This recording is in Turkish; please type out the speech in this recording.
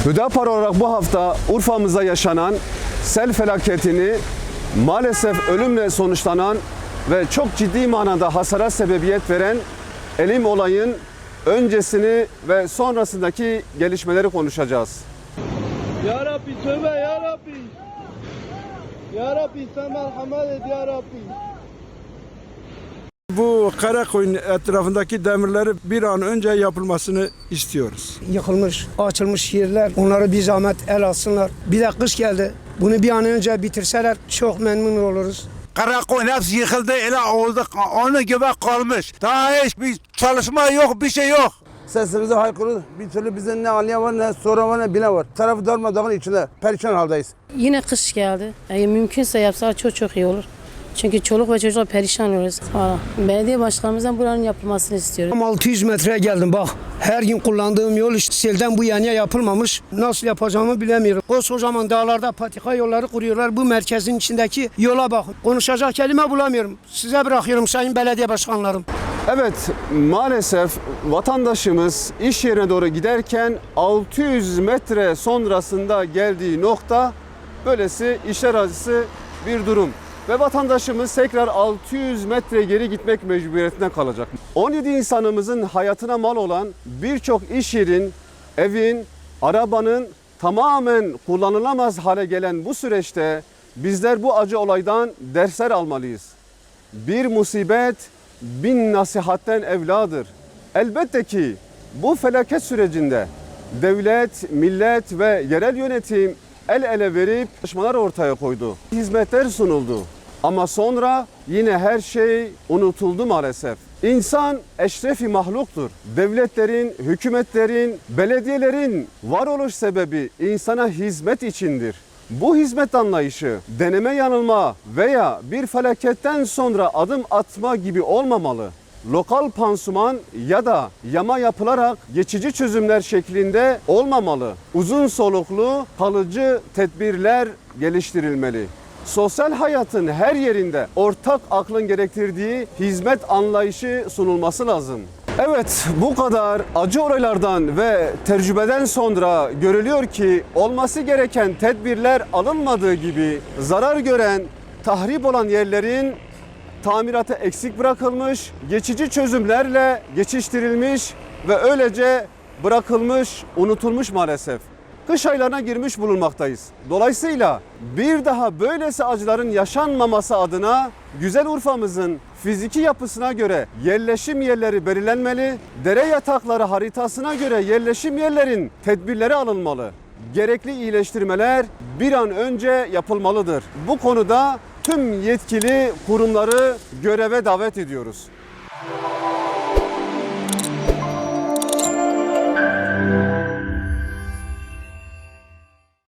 Hüdapar olarak bu hafta Urfa'mızda yaşanan sel felaketini, maalesef ölümle sonuçlanan ve çok ciddi manada hasara sebebiyet veren Elim olayın öncesini ve sonrasındaki gelişmeleri konuşacağız. Ya Rabbi tövbe ya Rabbi. Ya Rabbi sen merhamet et ya Rabbi. Bu Karakoyun etrafındaki demirleri bir an önce yapılmasını istiyoruz. Yıkılmış, açılmış yerler, onları bir zahmet el alsınlar. Bir de kış geldi. Bunu bir an önce bitirseler çok memnun oluruz. Karakoyun hepsi yıkıldı, ele oldu, onun gibi kalmış. Daha hiçbir çalışma yok, bir şey yok. Sesimizi haykırıyoruz. Bir türlü bize ne anlayan var, ne soran var, ne bilen var. Tarafı darmadağın içinde perişan haldeyiz. Yine kış geldi. Mümkünse yapsalar çok iyi olur. Çünkü çoluk ve çocuklar perişan oluyoruz. Belediye başkanımızdan buranın yapılmasını istiyorum. 600 metreye geldim bak. Her gün kullandığım yol işte selden bu yana yapılmamış. Nasıl yapacağımı bilemiyorum. Koskocaman dağlarda patika yolları kuruyorlar. Bu merkezin içindeki yola bakın. Konuşacak kelime bulamıyorum. Size bırakıyorum sayın belediye başkanlarım. Evet, maalesef vatandaşımız iş yerine doğru giderken 600 metre sonrasında geldiği nokta böylesi işler acısı bir durum. Ve vatandaşımız tekrar 600 metre geri gitmek mecburiyetinde kalacak. 17 insanımızın hayatına mal olan birçok iş yerin, evin, arabanın tamamen kullanılamaz hale gelen bu süreçte bizler bu acı olaydan dersler almalıyız. Bir musibet bin nasihatten evladır. Elbette ki bu felaket sürecinde devlet, millet ve yerel yönetim el ele verip çalışmalar ortaya koydu. Hizmetler sunuldu. Ama sonra yine her şey unutuldu maalesef. İnsan eşrefi mahluktur. Devletlerin, hükümetlerin, belediyelerin varoluş sebebi insana hizmet içindir. Bu hizmet anlayışı deneme yanılma veya bir felaketten sonra adım atma gibi olmamalı. Lokal pansuman ya da yama yapılarak geçici çözümler şeklinde olmamalı. Uzun soluklu, kalıcı tedbirler geliştirilmeli. Sosyal hayatın her yerinde ortak aklın gerektirdiği hizmet anlayışı sunulması lazım. Evet, bu kadar acı olaylardan ve tecrübeden sonra görülüyor ki olması gereken tedbirler alınmadığı gibi zarar gören, tahrip olan yerlerin tamiratı eksik bırakılmış, geçici çözümlerle geçiştirilmiş ve öylece bırakılmış, unutulmuş maalesef. Kış aylarına girmiş bulunmaktayız. Dolayısıyla bir daha böylesi acıların yaşanmaması adına güzel Urfa'mızın fiziki yapısına göre yerleşim yerleri belirlenmeli, dere yatakları haritasına göre yerleşim yerlerin tedbirleri alınmalı. Gerekli iyileştirmeler bir an önce yapılmalıdır. Bu konuda tüm yetkili kurumları göreve davet ediyoruz.